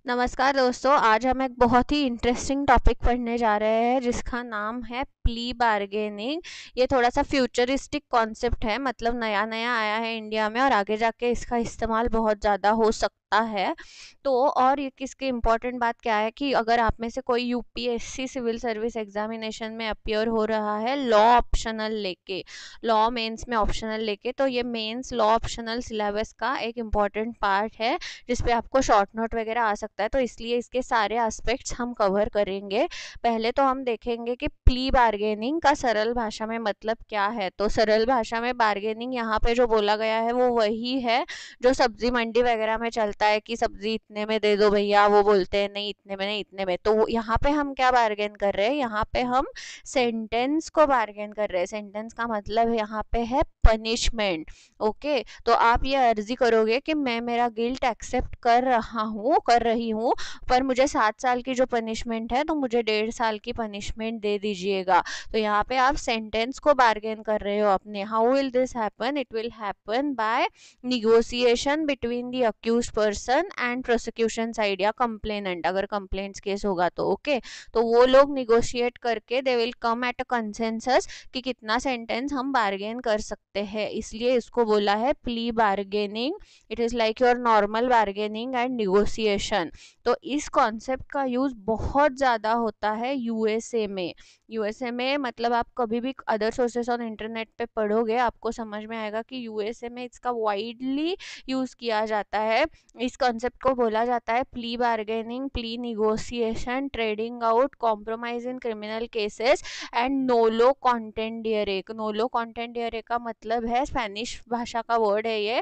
नमस्कार दोस्तों, आज हम एक बहुत ही इंटरेस्टिंग टॉपिक पढ़ने जा रहे हैं जिसका नाम है प्ली बार्गेनिंग। ये थोड़ा सा फ्यूचरिस्टिक कॉन्सेप्ट है, मतलब नया नया आया है इंडिया में और आगे जाके इसका इस्तेमाल बहुत ज़्यादा हो सकता है। तो और ये किसकी इम्पोर्टेंट बात क्या है कि अगर आप में से कोई यूपीएससी सिविल सर्विस एग्जामिनेशन में अपियर हो रहा है लॉ ऑप्शनल लेके, लॉ मेंस में ऑप्शनल लेके, तो ये मेंस लॉ ऑप्शनल सिलेबस का एक इम्पॉर्टेंट पार्ट है जिसपे आपको शॉर्ट नोट वगैरह आ सकता है। तो इसलिए इसके सारे एस्पेक्ट्स हम कवर करेंगे। पहले तो हम देखेंगे कि प्ली बार्गेनिंग का सरल भाषा में मतलब क्या है। तो सरल भाषा में बार्गेनिंग यहाँ पे जो बोला गया है वो वही है जो सब्जी मंडी वगैरह में चलता है कि सब्जी इतने में दे दो भैया, वो बोलते हैं नहीं इतने में नहीं इतने में। तो यहाँ पे हम क्या बार्गेन कर रहे हैं, यहाँ पे हम सेंटेंस को बार्गेन कर रहे हैं। सेंटेंस का मतलब यहाँ पे है पनिशमेंट। ओके, तो आप ये अर्जी करोगे कि मैं मेरा गिल्ट एक्सेप्ट कर रही हूँ, पर मुझे 7 साल की जो पनिशमेंट है तो मुझे 1.5 साल की पनिशमेंट दे दीजिएगा। तो यहाँ पे आप सेंटेंस को बार्गेन कर रहे हो अपने। How will this happen? It will happen by negotiation between the accused person and prosecution side या कंप्लेनेंट, अगर कंप्लेंट्स केस होगा तो। ओके, तो वो लोग निगोशिएट करके they will come at a consensus कि कितना सेंटेंस हम बार्गेन कर सकते हैं। इसलिए इसको बोला है plea bargaining. It is like your normal bargaining and negotiation. तो इस कॉन्सेप्ट का यूज़ बहुत ज़्यादा होता है यूएसए में। यूएसए में मतलब आप कभी भी अदर सोर्सेस ऑन इंटरनेट पे पढ़ोगे आपको समझ में आएगा कि यूएसए में इसका वाइडली यूज़ किया जाता है। इस कॉन्सेप्ट को बोला जाता है plea bargaining, plea negotiation, trading out, compromise in criminal cases and nolo contendere. Nolo contendere का मतलब है, स्पेनिश भाषा का वर्ड है ये,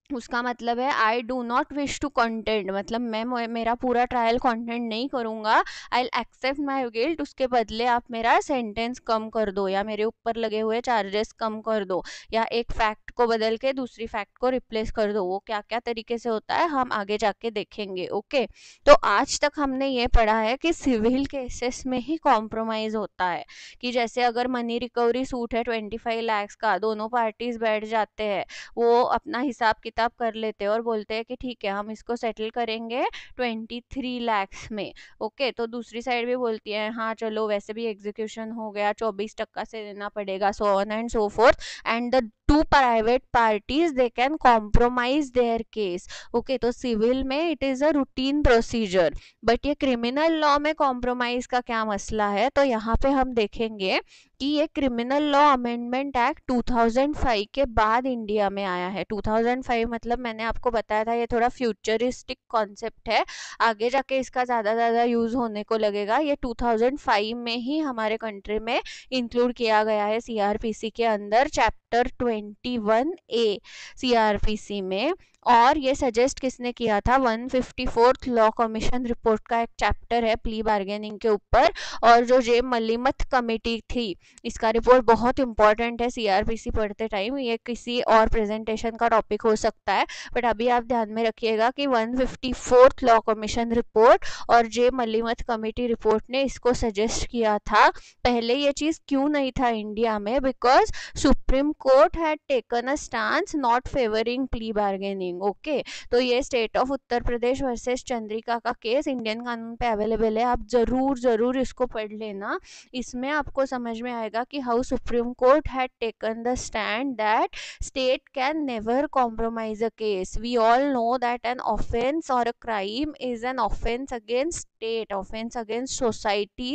उसका मतलब है I do not wish to content, मतलब मैं मेरा पूरा ट्रायल कंटेंट नहीं करूँगा। आई एक्सेप्ट माई गिल्ट, उसके बदले आप मेरा सेंटेंस कम कर दो या मेरे ऊपर लगे हुए चार्जेस कम कर दो या एक फैक्ट को बदल के दूसरी फैक्ट को रिप्लेस कर दो। वो क्या क्या तरीके से होता है हम आगे जाके देखेंगे। ओके, तो आज तक हमने ये पढ़ा है कि सिविल केसेस में ही कॉम्प्रोमाइज़ होता है, कि जैसे अगर मनी रिकवरी सूट है 25 लाख का, दोनों पार्टीज बैठ जाते हैं, वो अपना हिसाब किताब कर लेते हैं और बोलते हैं कि ठीक है हम इसको सेटल करेंगे 23 लाख में। ओके, तो दूसरी साइड भी बोलती है हाँ चलो वैसे भी एग्जीक्यूशन हो गया, 24% से देना पड़ेगा, so on and so fourth, and the two private parties they can compromise there case. Okay, तो सिविल में it is a routine procedure, but ये क्रिमिनल लॉ में कॉम्प्रोमाइज का क्या मसला है, तो यहाँ पे हम देखेंगे कि ये क्रिमिनल लॉ अमेंडमेंट एक्ट 2005 के बाद इंडिया में आया है। 2005 मतलब मैंने आपको बताया था ये थोड़ा फ्यूचरिस्टिक कॉन्सेप्ट है, आगे जाके इसका ज़्यादा यूज़ होने को लगेगा। ये 2005 में ही हमारे कंट्री में इंक्लूड किया गया है सीआरपीसी के अंदर, चैप्टर 21A सीआरपीसी में। और ये सजेस्ट किसने किया था? 154th लॉ कमीशन रिपोर्ट का एक चैप्टर है प्ली बार्गेनिंग के ऊपर, और जो जे मलिमत कमेटी थी, इसका रिपोर्ट बहुत इंपॉर्टेंट है सीआरपीसी पढ़ते टाइम। ये किसी और प्रेजेंटेशन का टॉपिक हो सकता है, बट अभी आप ध्यान में रखिएगा कि 154th लॉ कमीशन रिपोर्ट और जे मलिमत कमेटी रिपोर्ट ने इसको सजेस्ट किया था। पहले ये चीज़ क्यों नहीं था इंडिया में? Because supreme court had taken a stance not favouring plea bargaining. Okay, तो ये state of Uttar Pradesh versus Chandrika का केस इंडियन कानून पे अवेलेबल है, आप ज़रूर इसको पढ़ लेना। इसमें आपको समझ में आएगा कि how supreme court had taken the stand that state can never compromise a case. We all know that an offense or a crime is an offense against state, offense against society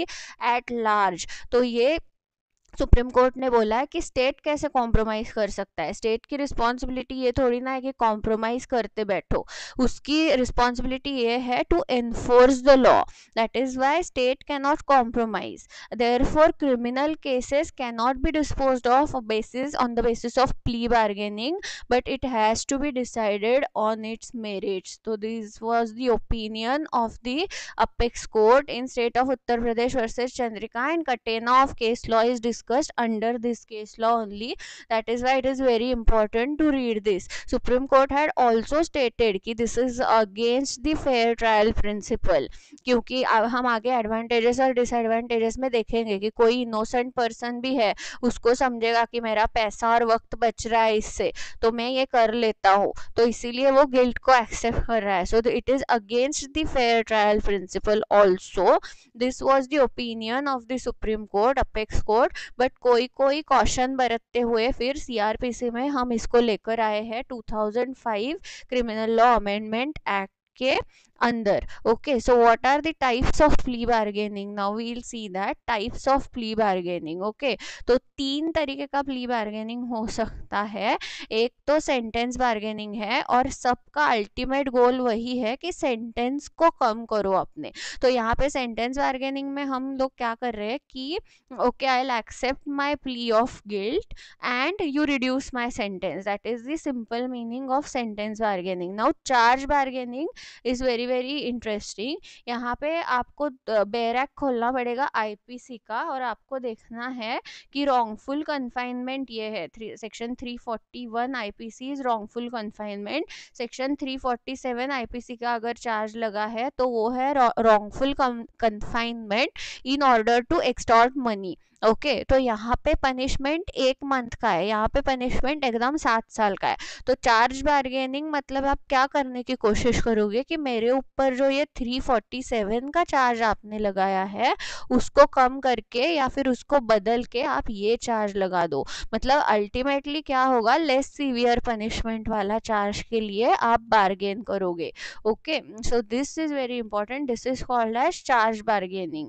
at large. तो ये supreme court ने बोला है कि state कैसे compromise कर सकता है। स्टेट की रिस्पॉन्सिबिलिटी ये थोड़ी ना है कि कॉम्प्रोमाइज करते बैठो, उसकी रिस्पॉन्सिबिलिटी ये है to enforce the law. That is why state can not compromise. Therefore criminal cases can not be disposed of basis on the basis of plea bargaining, but it has to be decided on its merits. तो this was the opinion of the apex court in state of Uttar Pradesh versus Chandrika, and catena of case law is discussed under this case law only. That is why it is very important to read this. Supreme Court had also stated कि this is against the fair trial principle, क्योंकि अब हम आगे advantages और disadvantages में देखेंगे कि कोई इनोसेंट पर्सन भी है, उसको समझेगा कि मेरा पैसा और वक्त बच रहा है इससे, तो मैं ये कर लेता हूँ, तो इसीलिए वो गिल्ट को एक्सेप्ट कर रहा है. So it is against the fair trial principle also. This was the opinion of the supreme court, apex court. But कोई कोई कॉशन बरतते हुए फिर सीआरपीसी में हम इसको लेकर आए हैं 2005 क्रिमिनल लॉ अमेंडमेंट एक्ट के अंदर. Okay, so what are the types of plea bargaining? Now we will see that types of plea bargaining. Okay, तो 3 तरीके का प्ली बार्गेनिंग हो सकता है. एक तो सेंटेंस बार्गेनिंग है, और सबका अल्टीमेट गोल वही है कि सेंटेंस को कम करो अपने. तो यहाँ पे सेंटेंस बार्गेनिंग में हम लोग क्या कर रहे हैं कि okay, I will accept my plea of guilt and you reduce my sentence. That is the simple meaning of sentence bargaining. Now charge bargaining is very very interesting. यहाँ पे आपको बैरक खोलना पड़ेगा आईपीसी का, और आपको देखना है कि wrongful confinement ये है. Section 341 IPC is wrongful confinement. Section 347 IPC का अगर चार्ज लगा है तो वो है wrongful confinement in order to extort money. Okay, तो यहाँ पे पनिशमेंट 1 मंथ का है, यहाँ पे पनिशमेंट एकदम 7 साल का है. तो चार्ज बार्गेनिंग मतलब आप क्या करने की कोशिश करोगे कि मेरे ऊपर जो ये 347 का चार्ज आपने लगाया है उसको कम करके या फिर उसको बदल के आप ये चार्ज लगा दो. मतलब अल्टीमेटली क्या होगा, लेस सीवियर पनिशमेंट वाला चार्ज के लिए आप बार्गेन करोगे. Okay, so this is very important. This is called as charge bargaining.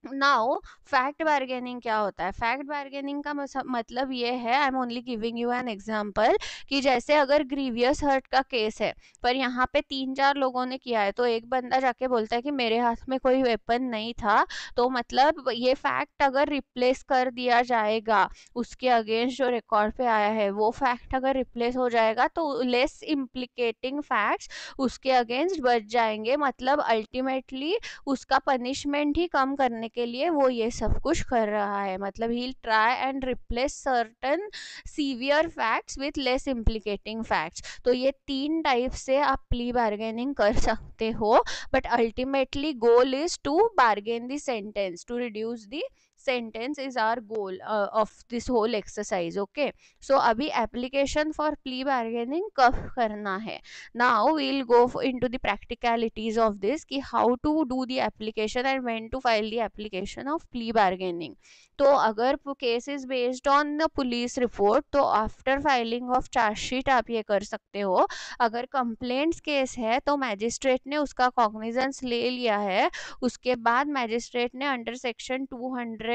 Now fact bargaining क्या होता है? फैक्ट बार्गेनिंग का मतलब ये है, I am only giving you an example, कि जैसे अगर ग्रीवियस हर्ट का केस है पर यहाँ पे 3-4 लोगों ने किया है, तो एक बंदा जाके बोलता है कि मेरे हाथ में कोई वेपन नहीं था, तो मतलब ये फैक्ट अगर रिप्लेस कर दिया जाएगा उसके अगेंस्ट जो रिकॉर्ड पे आया है, वो फैक्ट अगर रिप्लेस हो जाएगा तो लेस इम्प्लीकेटिंग फैक्ट्स उसके अगेंस्ट बच जाएंगे. मतलब अल्टीमेटली उसका पनिशमेंट ही कम करने के लिए वो ये सब कुछ कर रहा है. मतलब he try and replace certain severe facts with less implicating facts. तो ये 3 टाइप से आप प्ली बार्गेनिंग कर सकते हो, but ultimately goal is to bargain the sentence, to reduce the sentence is our goal of this whole exercise. Okay, so अभी application for plea bargaining कब करना है? Now we'll go into the practicalities of this, कि how to do the application and when to file the application of plea bargaining. तो अगर case is based on the police report, तो after filing of chargesheet आप ये कर सकते हो. अगर कंप्लेंट्स केस है तो मैजिस्ट्रेट ने उसका कॉग्निजेंस ले लिया है, उसके बाद मैजिस्ट्रेट ने अंडर सेक्शन 200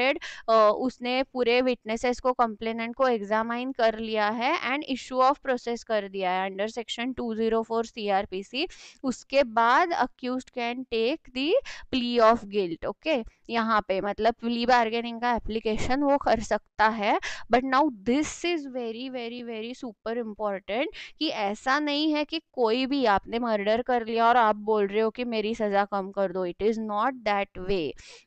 उसने पूरे विटनेसेस को, कंप्लेनेंट को एग्जामाइन कर लिया है एंड इशू ऑफ प्रोसेस कर दिया है अंडर सेक्शन 204 सीआरपीसी. उसके बाद accused can take the plea of guilt. Okay, यहाँ पे मतलब प्ली बार्गेनिंग का एप्लीकेशन वो कर सकता है. But now this is very very very super important, कि ऐसा नहीं है कि कोई भी, आपने मर्डर कर लिया और आप बोल रहे हो कि मेरी सजा कम कर दो. It is not that way.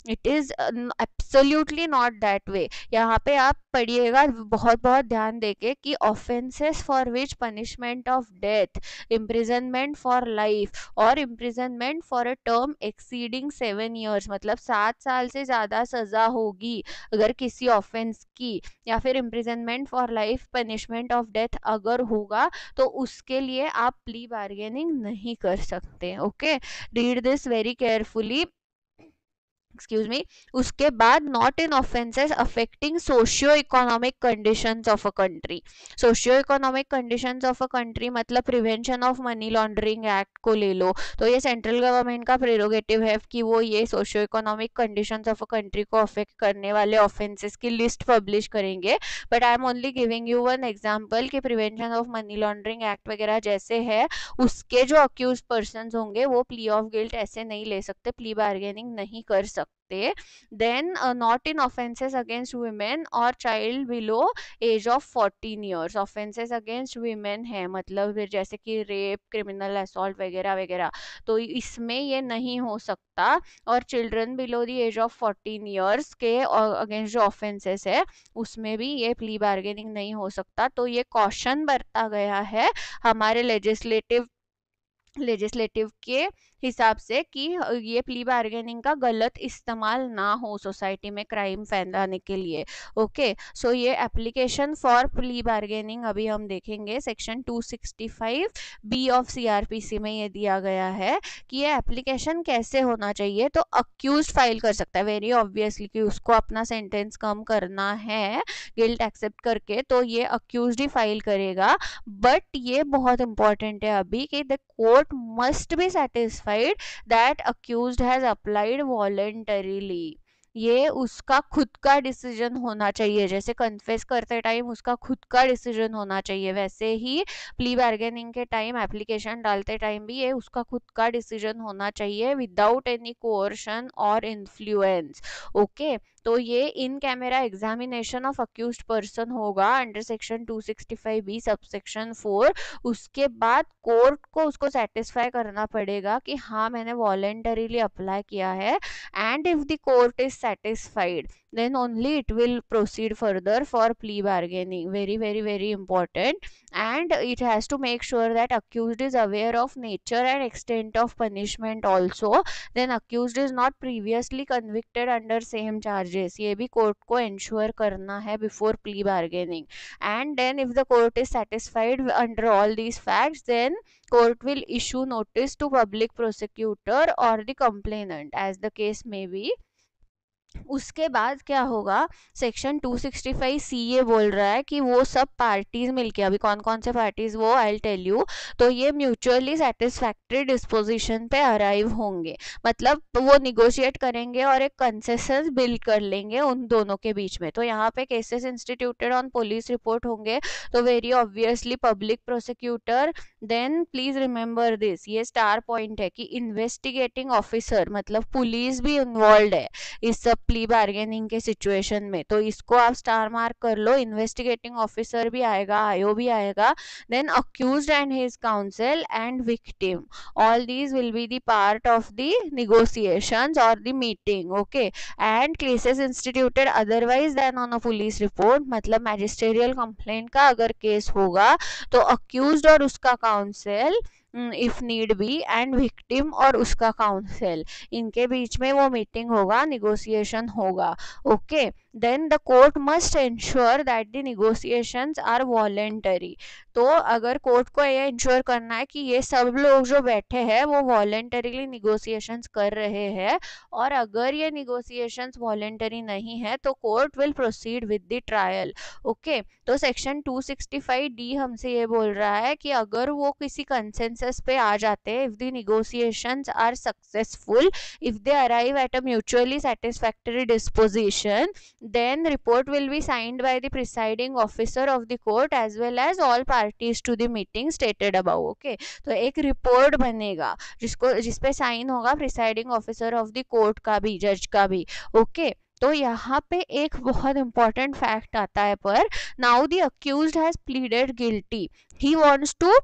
It is absolutely not that way. यहाँ पे आप पढ़िएगा बहुत बहुत ध्यान देके कि offences for which punishment of death, imprisonment for life और imprisonment for a term exceeding 7 years, मतलब 7 साल से ज़्यादा सज़ा होगी अगर किसी ऑफेंस की, या फिर imprisonment for life punishment of death अगर होगा, तो उसके लिए आप प्ली बार्गेनिंग नहीं कर सकते. Okay, read this very carefully. Excuse me. उसके बाद not in offences affecting socio economic conditions of a country. Socio economic conditions of a country मतलब prevention of money laundering act को ले लो, तो ये सेंट्रल गवर्नमेंट का प्रेरोगेटिव है कि वो ये socio economic conditions of a country को अफेक्ट करने वाले ऑफेंसेस की लिस्ट पब्लिश करेंगे. But I am only giving you one example कि prevention of money laundering act वगैरह जैसे है, उसके जो अक्यूज पर्सन होंगे वो प्ली ऑफ गिल्ट ऐसे नहीं ले सकते, प्ली बार्गेनिंग नहीं कर सकते. सकते. Then not in offences against women और child below age of 14 years. Offences against women है, मतलब जैसे कि रेप, क्रिमिनल असॉल्ट वगैरह वगैरह, तो इसमें ये नहीं हो सकता. और children below the age of 14 years के अगेंस्ट जो ऑफेंसेस है उसमें भी ये प्ली बार्गेनिंग नहीं हो सकता. तो ये कॉशन बरता गया है हमारे लेजिस्लेटिव के हिसाब से कि ये प्ली बार्गेनिंग का गलत इस्तेमाल ना हो सोसाइटी में क्राइम फैलाने के लिए. ओके, सो ये एप्लीकेशन फॉर प्ली बार्गेनिंग अभी हम देखेंगे. सेक्शन 265 बी ऑफ सीआरपीसी में ये दिया गया है कि ये एप्लीकेशन कैसे होना चाहिए. तो अक्यूज फाइल कर सकता है, वेरी ऑब्वियसली कि उसको अपना सेंटेंस कम करना है गिल्ट एक्सेप्ट करके, तो ये अक्यूज ही फाइल करेगा. बट ये बहुत इंपॉर्टेंट है अभी कि the court must be satisfied that accused has applied voluntarily. ये उसका खुद का डिसीजन होना चाहिए. जैसे कन्फेस करते टाइम उसका खुद का डिसीजन होना चाहिए, वैसे ही प्ली बार्गेनिंग के टाइम, एप्लीकेशन डालते टाइम भी ये उसका खुद का डिसीजन होना चाहिए विदाउट एनी कोर्शन और इन्फ्लुएंस. ओके, तो ये in camera examination of accused person होगा अंडर सेक्शन 265 बी सबसेक्शन 4. उसके बाद कोर्ट को उसको सेटिस्फाई करना पड़ेगा कि हाँ मैंने वॉलेंटरीली अप्लाई किया है. And if the court is satisfied then only it will proceed further for plea bargaining. Very very very important. And it has to make sure that accused is aware of nature and extent of punishment also. Then accused is not previously convicted under same charges. ये भी court को ensure करना है before plea bargaining. And then if the court is satisfied under all these facts, then court will issue notice to public prosecutor or the complainant as the case may be. उसके बाद क्या होगा, section 265 सी ये बोल रहा है कि वो सब पार्टीज मिलके, अभी कौन कौन से पार्टीज वो आई टेल यू. तो ये म्यूचुअली सेटिस्फैक्ट्री डिस्पोजिशन पे अराइव होंगे, मतलब वो निगोशिएट करेंगे और एक कंसेशन बिल कर लेंगे उन दोनों के बीच में. तो यहाँ पे cases instituted on police report होंगे, तो very obviously public prosecutor. Then please remember this, ये स्टार पॉइंट है कि इन्वेस्टिगेटिंग ऑफिसर मतलब पुलिस भी इन्वॉल्व है इस सब प्ली बार्गेनिंग के सिचुएशन में. तो इसको आप स्टार मार्क कर लो. इन्वेस्टिगेटिंग ऑफिसर भी आएगा, आयो भी आएगा. Then accused and his council and victim, all these will be the part of the negotiations और the meeting. Okay, and cases instituted otherwise then on a police report, मतलब magisterial complaint का अगर case होगा तो accused और उसका council if need be and victim और उसका काउंसिल, इनके बीच में वो मीटिंग होगा, निगोशिएशन होगा. Okay, then the court must ensure that the negotiations are voluntary. तो अगर कोर्ट को ये इंश्योर करना है कि ये सब लोग जो बैठे हैं वो वॉलेंटरीली निगोशिएशंस कर रहे हैं, और अगर ये निगोशिएशंस वॉलेंटरी नहीं है तो court will proceed with the trial. Okay, तो सेक्शन 265 डी हमसे ये बोल रहा है कि अगर वो किसी कंसेंसस पे आ जाते हैं, if the negotiations are successful, if they arrive at a mutually satisfactory disposition, then report will be signed by the presiding officer of the court as well as all parties to the meeting stated above. Okay, तो एक report बनेगा जिसपे sign होगा presiding officer of the court का भी, जज का भी. ओके, तो यहाँ पे एक बहुत इंपॉर्टेंट फैक्ट आता है. पर now the accused has pleaded guilty, he wants to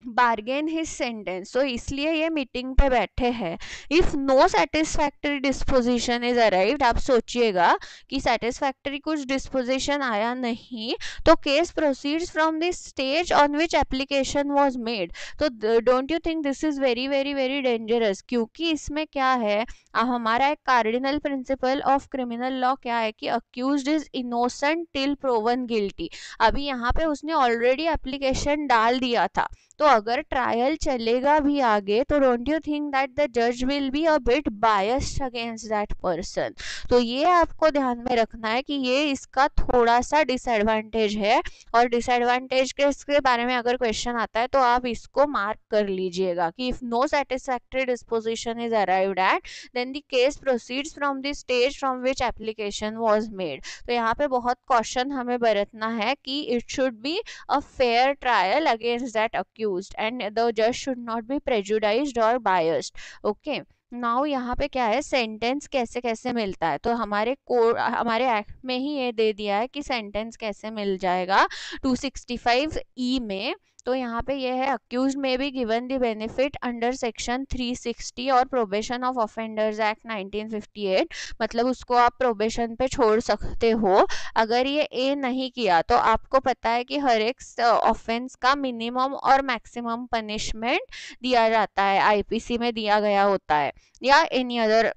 bargain his sentence, तो इसलिए ये मीटिंग पे बैठे हैं. If no satisfactory disposition is arrived, आप सोचिएगा कि सेटिस्फैक्टरी कुछ डिस्पोजिशन आया नहीं, तो case proceeds from the stage on which application was made. तो don't you think this is very very very dangerous, क्योंकि इसमें क्या है, हमारा एक cardinal principle of criminal law क्या है कि accused is innocent till proven guilty. अभी यहाँ पे उसने ऑलरेडी एप्लीकेशन डाल दिया था, तो अगर ट्रायल चलेगा भी आगे तो don't you think that the जज will be a bit biased against that person. तो ये आपको ध्यान में रखना है कि ये इसका थोड़ा सा डिसएडवांटेज है, और डिसएडवांटेज के इसके बारे में अगर क्वेश्चन आता है तो आप इसको मार्क कर लीजिएगा कि if no satisfactory disposition is arrived at, then the case proceeds from the stage from which application was made. तो यहाँ पे बहुत कॉशन हमें बरतना है कि it should be a fair trial against that accused and the judge should not be prejudiced or biased. Okay, now यहाँ पे क्या है, सेंटेंस कैसे कैसे मिलता है, तो हमारे कोड, हमारे एक्ट में ही ये दे दिया है कि सेंटेंस कैसे मिल जाएगा 265 में। तो यहाँ पे ये है, अक्यूज में be given the benefit under section 360 और प्रोबेशन ऑफ ऑफेंडर्स एक्ट 1958, मतलब उसको आप प्रोबेशन पे छोड़ सकते हो अगर ये ए नहीं किया। तो आपको पता है कि हर एक ऑफेंस का मिनिमम और मैक्सिमम पनिशमेंट दिया जाता है, आईपीसी में दिया गया होता है, या एनी अदर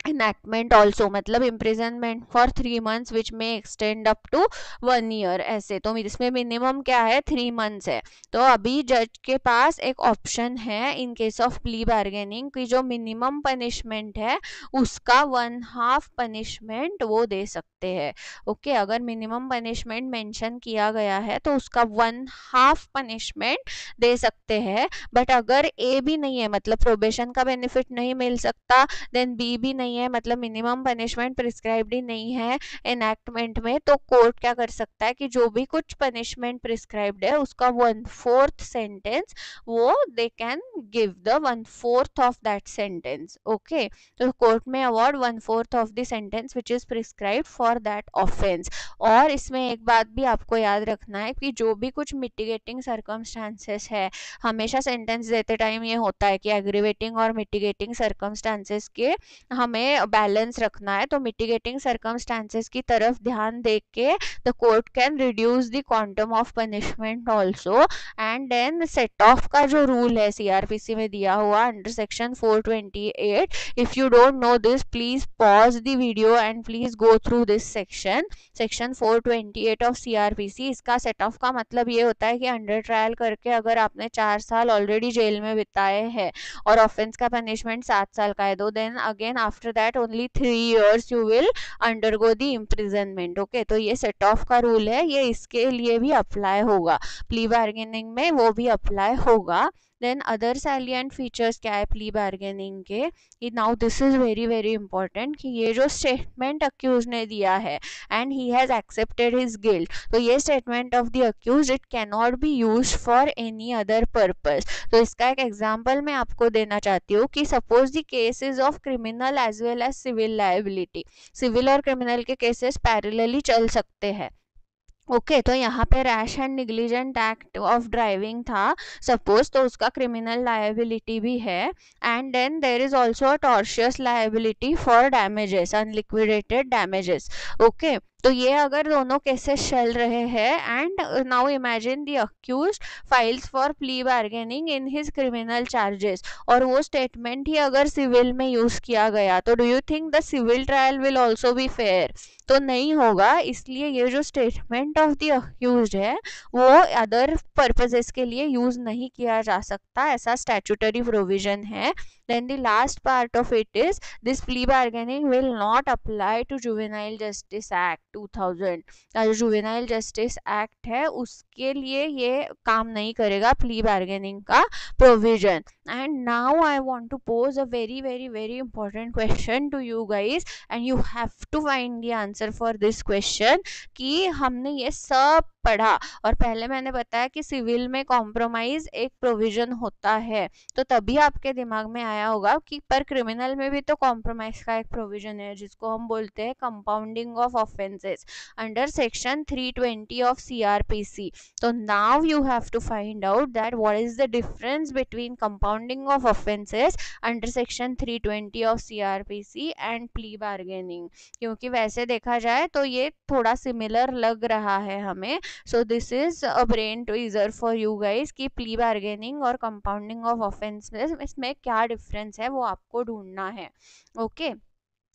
enactment also, मतलब imprisonment for 3 months which may extend up to 1 year, ऐसे। तो इसमें मिनिमम क्या है, 3 months है। तो अभी जज के पास एक ऑप्शन है in case of plea bargaining की जो मिनिमम पनिशमेंट है उसका 1/2 पनिशमेंट वो दे सकते हैं। ओके, अगर मिनिमम पनिशमेंट मेंशन किया गया है तो उसका 1/2 पनिशमेंट दे सकते हैं। बट अगर ए भी नहीं है, मतलब प्रोबेशन का बेनिफिट नहीं मिल सकता, देन बी भी नहीं है, मतलब मिनिमम पनिशमेंट प्रिस्क्राइब्ड ही नहीं है एनैक्टमेंट में, तो कोर्ट क्या कर सकता है कि जो भी कुछ पनिशमेंट प्रिस्क्राइब्ड है उसका 1/4 सेंटेंस वो they can give the 1/4 of that sentence. Okay, तो कोर्ट में award 1/4 of the sentence which is prescribed for that offence. और इसमें एक बात भी आपको याद रखना है कि जो भी कुछ मिटिगेटिंग सर्कमस्टांसेस है, हमेशा सेंटेंस देते टाइम ये होता है कि एग्रीवेटिंग और मिटिगेटिंग सर्कमस्टांसेस के हमें बैलेंस रखना है। तो मिटिगेटिंग सर्कमस्टांसेस की तरफ ध्यान दे के the court can reduce the quantum of punishment also. And then set off का जो रूल है सीआरपीसी में दिया हुआ under section 428, if you don't know this please pause the video and please go through this section 428 of CrPC. इसका set off का मतलब ये होता है कि अंडर ट्रायल करके अगर आपने 4 साल ऑलरेडी जेल में बिताए हैं और ऑफेंस का पनिशमेंट 7 साल का है, तो then again after that only 3 years you will undergo the imprisonment. Okay, तो ये सेट ऑफ का रूल है, ये इसके लिए भी अप्लाई होगा, प्ली बार्गेनिंग में वो भी अप्लाई होगा। देन अदर सैलिएंट फीचर्स क्या है प्ली बार्गेनिंग के, now this is very very important, कि ये जो स्टेटमेंट अक्यूज ने दिया है and he has accepted his guilt, तो ये statement of the accused it can not be use for any other purpose. तो इसका एक एग्जांपल मैं आपको देना चाहती हूँ कि suppose the cases of criminal as well as civil liability, civil और क्रिमिनल के केसेस पैरेलली चल सकते हैं। ओके, तो यहाँ पे rash and negligent act of driving था सपोज, तो उसका क्रिमिनल लायबिलिटी भी है। And then there is also a tortious liability for damages, unliquidated damages. Okay, तो ये अगर दोनों केसेस चल रहे हैं and now imagine the accuse files for plea bargaining in his criminal charges, और वो स्टेटमेंट ही अगर सिविल में यूज किया गया, तो do you think the civil trial will also be fair? तो नहीं होगा। इसलिए ये जो स्टेटमेंट ऑफ द अक्यूज्ड है वो अदर पर्पसेस के लिए यूज नहीं किया जा सकता, ऐसा स्टैट्यूटरी प्रोविजन है। Then the last part of it is this plea bargaining will not apply to juvenile justice act 2000। जो जुवेनाइल जस्टिस एक्ट है उसके लिए ये काम नहीं करेगा प्ली बार्गेनिंग का provision. And now I want to pose a very very very important question to you guys and you have to find the answer for this question, कि हमने ये सब पढ़ा और पहले मैंने बताया कि सिविल में कॉम्प्रोमाइज एक प्रोविजन होता है, तो तभी आपके दिमाग में आया होगा कि पर क्रिमिनल में भी तो कॉम्प्रोमाइज का एक प्रोविजन है जिसको हम बोलते हैं compounding of offences under section 320 of CrPC. तो now you have to find out that what is the difference between compounding of offences under section 320 of CrPC and plea bargaining, क्योंकि वैसे देखा जाए तो ये थोड़ा सिमिलर लग रहा है हमें। सो this is a brain tweezer for you guys कि प्ली बार्गेनिंग और कंपाउंडिंग ऑफ ऑफेंसेस इसमें क्या डिफरेंस है वो आपको ढूंढना है। Okay,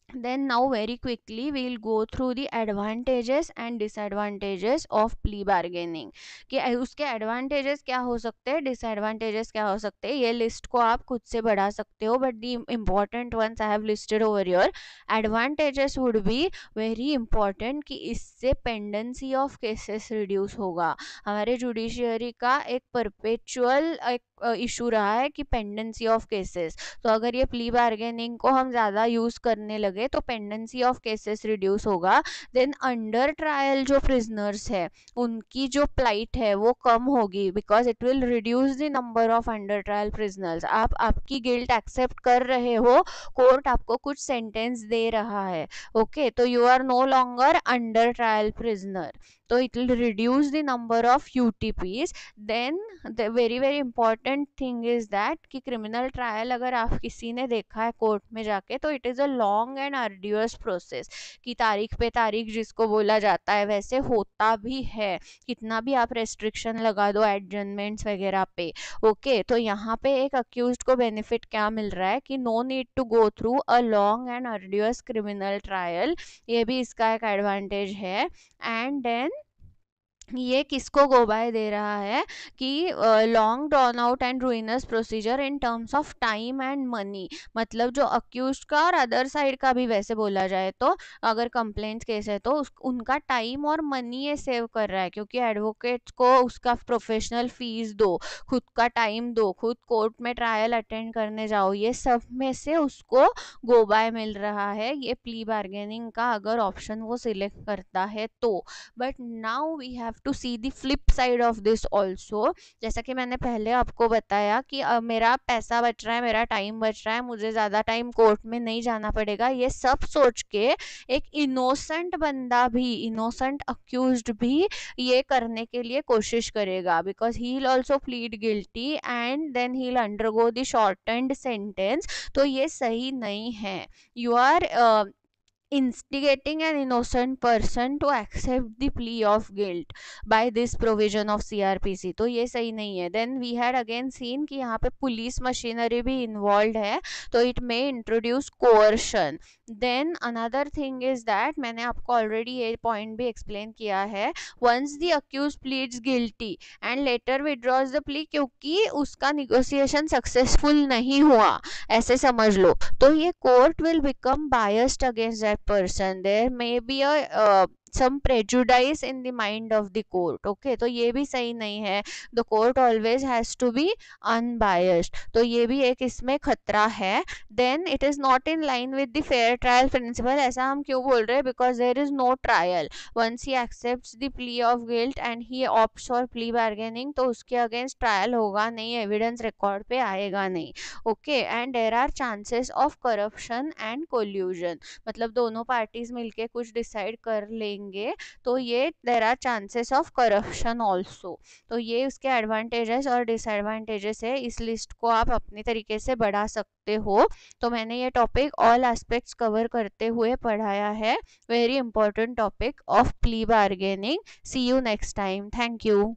then now very quickly we will go through the advantages and disadvantages of plea bargaining, कि उसके advantages क्या हो सकते हैं, disadvantages क्या हो सकते हैं। ये लिस्ट को आप खुद से बढ़ा सकते हो, but the important ones I have listed over here. Advantages would be very important कि इससे pendency of cases reduce होगा। हमारे जुडिशियरी का एक परपेचुअल एक इशू रहा है कि पेंडेंसी ऑफ केसेस, तो अगर ये प्ली बार्गेनिंग को हम ज़्यादा यूज़ करने लगे जाओगे तो पेंडेंसी ऑफ केसेस रिड्यूस होगा। देन अंडर ट्रायल जो प्रिजनर्स है उनकी जो प्लाइट है वो कम होगी, because it will reduce the number of under trial prisoners. आप आपकी गिल्ट एक्सेप्ट कर रहे हो, कोर्ट आपको कुछ सेंटेंस दे रहा है, ओके, तो you are no longer under trial prisoner, तो it will reduce the number of UTPs. Then the very very important thing is that कि क्रिमिनल ट्रायल अगर आप किसी ने देखा है कोर्ट में जाके तो it is a long and arduous process, कि तारीख पे तारीख जिसको बोला जाता है वैसे होता भी है, कितना भी आप रेस्ट्रिक्शन लगा दो एडजमेंट्स वगैरह पे, ओके। तो यहाँ पे एक अक्यूज्ड को बेनिफिट क्या मिल रहा है कि no need to go through a long and arduous criminal trial, ये भी इसका एक एडवांटेज है। एंड देन ये किसको गो बाय दे रहा है कि long drawn out and ruinous procedure in terms of time and money, मतलब जो अक्यूज का और अदर साइड का भी वैसे बोला जाए तो अगर कंप्लेंट केस है तो उनका टाइम और मनी ये सेव कर रहा है, क्योंकि एडवोकेट को उसका प्रोफेशनल फीस दो, खुद का टाइम दो, खुद कोर्ट में ट्रायल अटेंड करने जाओ, ये सब में से उसको गो बाय मिल रहा है ये प्ली बार्गेनिंग का अगर ऑप्शन वो सिलेक्ट करता है तो। But now we have to see the flip side of this also. जैसा कि मैंने पहले आपको बताया कि मेरा पैसा बच रहा है, मेरा टाइम बच रहा है, मुझे ज़्यादा टाइम कोर्ट में नहीं जाना पड़ेगा, ये सब सोच के एक इनोसेंट बंदा भी, इनोसेंट अक्यूज्ड भी ये करने के लिए कोशिश करेगा, because he will also plead guilty and then he will undergo the shortened sentence. तो ये सही नहीं है, you are instigating an innocent person to accept the plea of guilt by this provision of CRPC, तो ये सही नहीं है। Then we had again seen कि यहाँ पे पुलिस मशीनरी भी इन्वॉल्व है, तो it may introduce coercion. Then another thing is that मैंने आपको ऑलरेडी ये पॉइंट भी एक्सप्लेन किया है, once the accused pleads guilty and later withdraws the plea, क्योंकि उसका निगोसिएशन सक्सेसफुल नहीं हुआ ऐसे समझ लो, तो ये court will become biased against that person, there may be a some prejudice in the mind of the court, okay, तो ये भी सही नहीं है, the court always has to be unbiased, तो ये भी एक इसमें खतरा है। then it is not in line with the fair trial principle, ऐसा हम क्यों बोल रहे हैं, because there is no trial, once he accepts the plea of guilt and he opts for plea bargaining तो उसके अगेंस्ट ट्रायल होगा नहीं, एविडेंस रिकॉर्ड पे आएगा नहीं, okay. And there are chances of corruption and collusion, मतलब दोनों parties मिलके कुछ डिसाइड कर लेंगे तो ये there are chances of corruption also, तो ये उसके एडवांटेजेस और डिसएडवांटेजेस है, इस लिस्ट को आप अपने तरीके से बढ़ा सकते हो। तो मैंने ये टॉपिक ऑल एस्पेक्ट्स कवर करते हुए पढ़ाया है, very important topic of plea bargaining. See you next time, thank you.